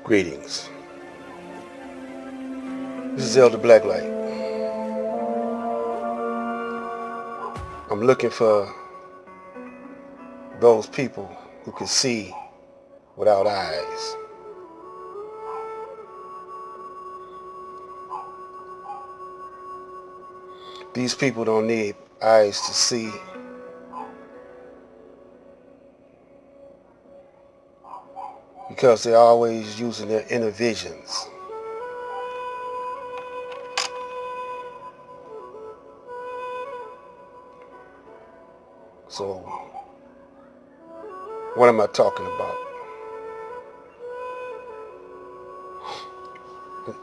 Greetings. This is Elder Blacklight. I'm looking for those people who can see without eyes. These people don't need eyes to see. Because they're always using their inner visions. So, what am I talking about?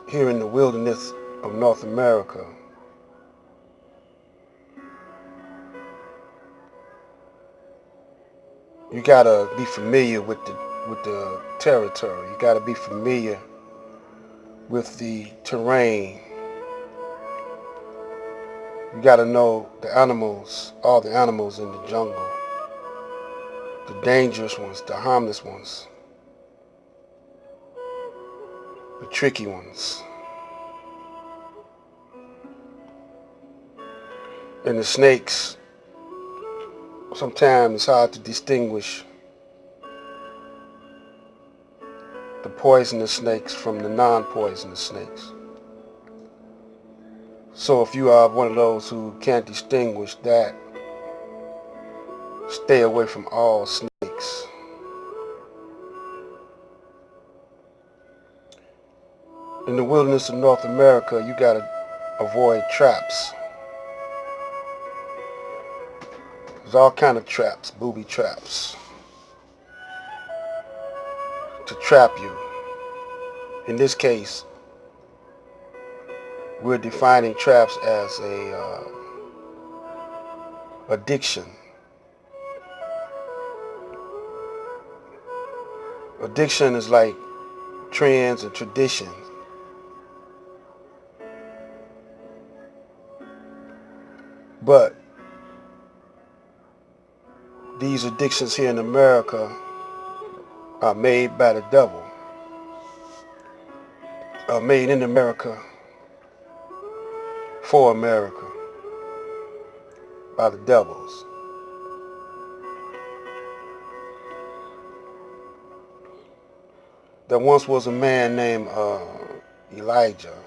Here in the wilderness of North America, you gotta be familiar with the territory. You gotta be familiar with the terrain. You gotta know the animals, all the animals in the jungle. The dangerous ones, the harmless ones, the tricky ones. And the snakes, sometimes it's hard to distinguish the poisonous snakes from the non-poisonous snakes. So if you are one of those who can't distinguish that, stay away from all snakes. In the wilderness of North America, you gotta avoid traps. There's all kind of traps, booby traps, to trap you. In this case, we're defining traps as a addiction. Addiction is like trends and traditions. But these addictions here in America are made by the devil, are made in America for America by the devils. There once was a man named Elijah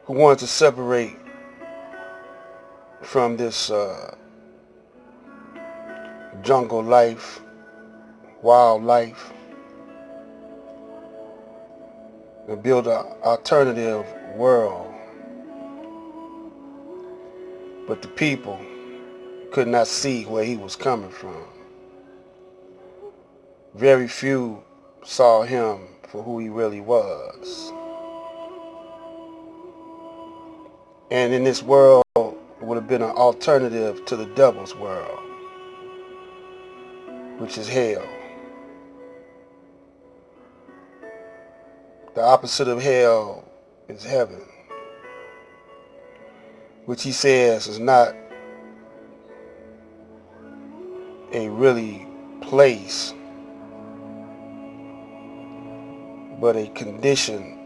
who wanted to separate from this jungle life, wildlife, and build an alternative world. But the people could not see where he was coming from. Very few saw him for who he really was. And in this world, it would have been an alternative to the devil's world, which is hell. The opposite of hell is heaven, which he says is not a really place, but a condition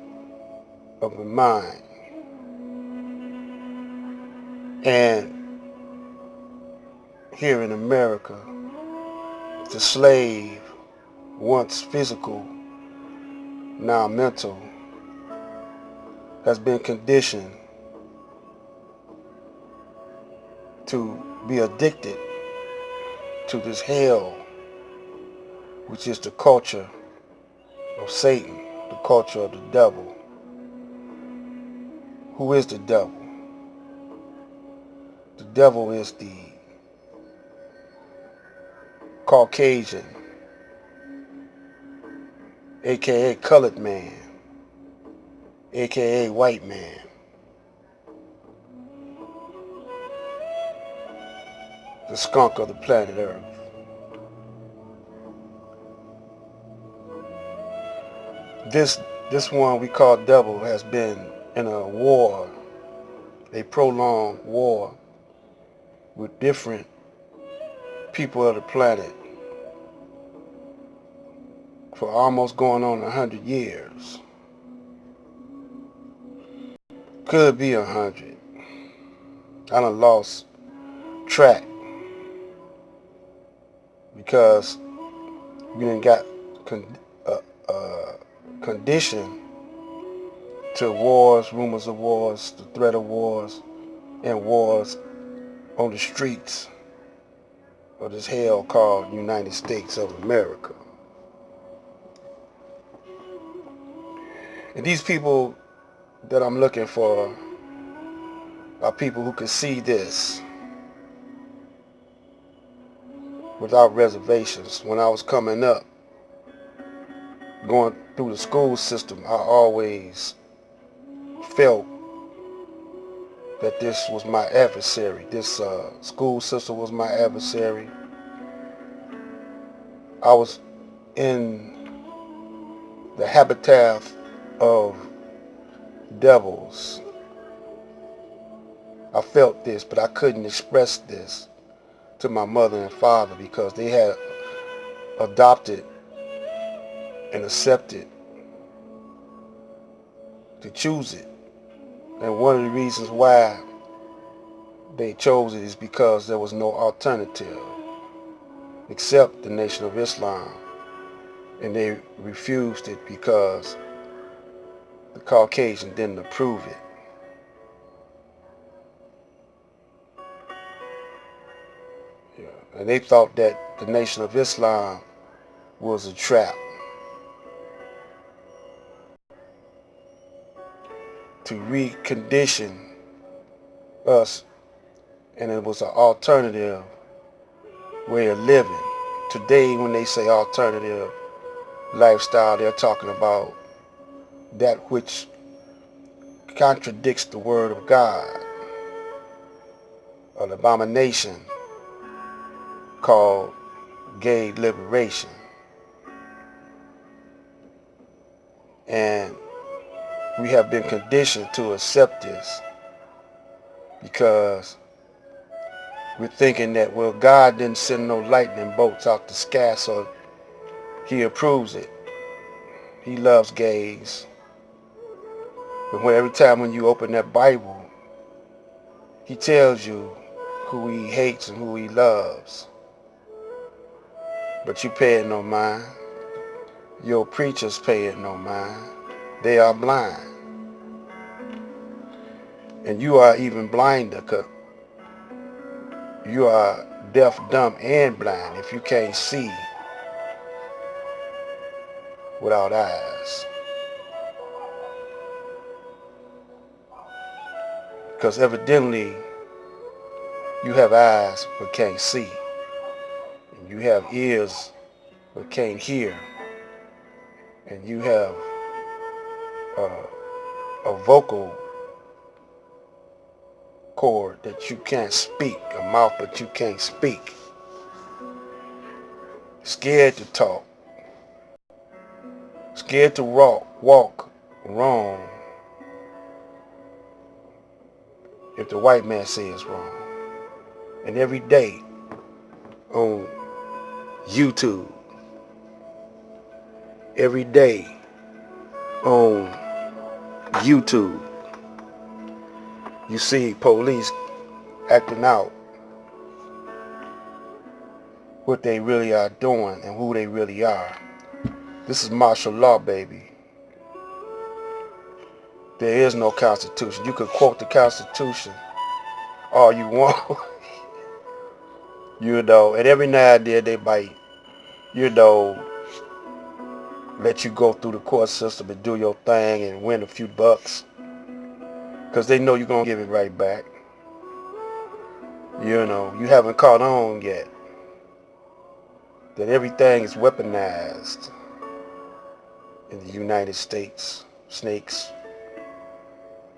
of the mind. And here in America, the slave, once physical, now mental, has been conditioned to be addicted to this hell, which is the culture of Satan, the culture of the devil. Who is the devil? The devil is the Caucasian, aka colored man, aka white man. The skunk of the planet Earth. This one we call devil has been in a war, a prolonged war with different people of the planet for almost going on 100 years. Could be 100. I done lost track because we done got conditioned to wars, rumors of wars, the threat of wars, and wars on the streets of this hell called United States of America. And these people that I'm looking for are people who can see this without reservations. When I was coming up, going through the school system, I always felt that this was my adversary. This school system was my adversary. I was in the habitat of devils. I felt this, but I couldn't express this to my mother and father because they had adopted and accepted to choose it. And one of the reasons why they chose it is because there was no alternative except the Nation of Islam. And they refused it because the Caucasian didn't approve it. Yeah. And they thought that the Nation of Islam was a trap to recondition us, and it was an alternative way of living. Today, when they say alternative lifestyle, they're talking about that which contradicts the word of God, an abomination called gay liberation. And we have been conditioned to accept this because we're thinking that, well, God didn't send no lightning bolts out the sky, so he approves it. He loves gays. But every time when you open that Bible, he tells you who he hates and who he loves. But you pay it no mind. Your preachers pay it no mind. They are blind. And you are even blinder because you are deaf, dumb, and blind if you can't see without eyes. Because evidently you have eyes but can't see. And you have ears but can't hear. And you have a vocal cord that you can't speak, a mouth but you can't speak. Scared to talk. Scared to walk wrong if the white man says wrong. And every day on YouTube, every day on YouTube, you see police acting out what they really are doing and who they really are. This is martial law, baby. There is no Constitution. You can quote the Constitution all you want. You know, and every now and then they might, you know, let you go through the court system and do your thing and win a few bucks. Because they know you're going to give it right back. You know, you haven't caught on yet that everything is weaponized in the United States, snakes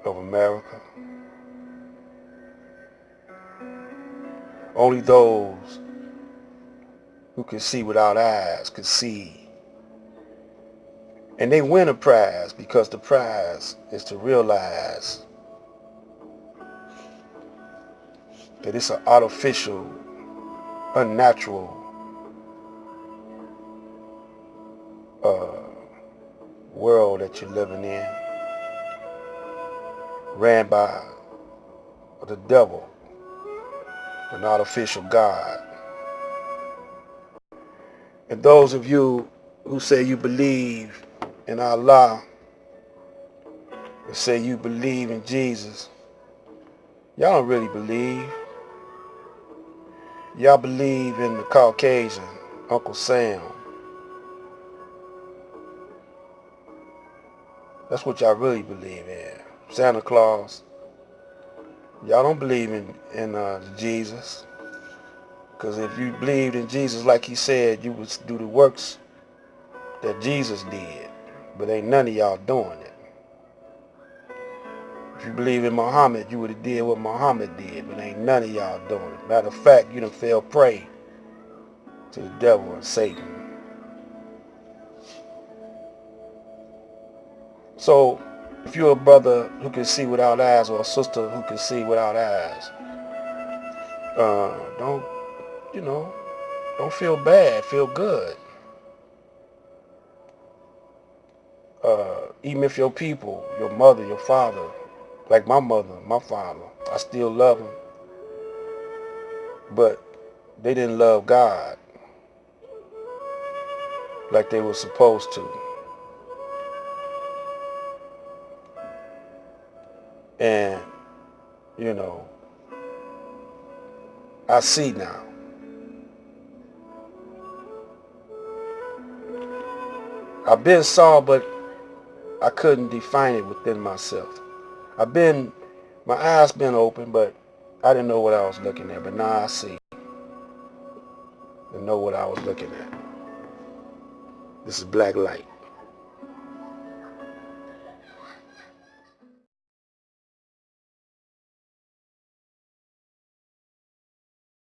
of America. Only those who can see without eyes can see. And they win a prize because the prize is to realize that it's an artificial, unnatural world that you're living in, ran by the devil, an artificial God. And those of you who say you believe in Allah and say you believe in Jesus, y'all don't really believe. Y'all believe in the Caucasian, Uncle Sam. That's what y'all really believe in. Santa Claus. Y'all don't believe in Jesus. Because if you believed in Jesus like he said, you would do the works that Jesus did. But ain't none of y'all doing it. If you believe in Muhammad, you would have did what Muhammad did. But ain't none of y'all doing it. Matter of fact, you done fell prey to the devil and Satan. So, if you're a brother who can see without eyes or a sister who can see without eyes, don't, don't feel bad, feel good. Even if your people, your mother, your father, like my mother, my father, I still love them, but they didn't love God like they were supposed to. And, I see now. I've been saw, but I couldn't define it within myself. My eyes been open, but I didn't know what I was looking at. But now I see and know what I was looking at. This is Black Light.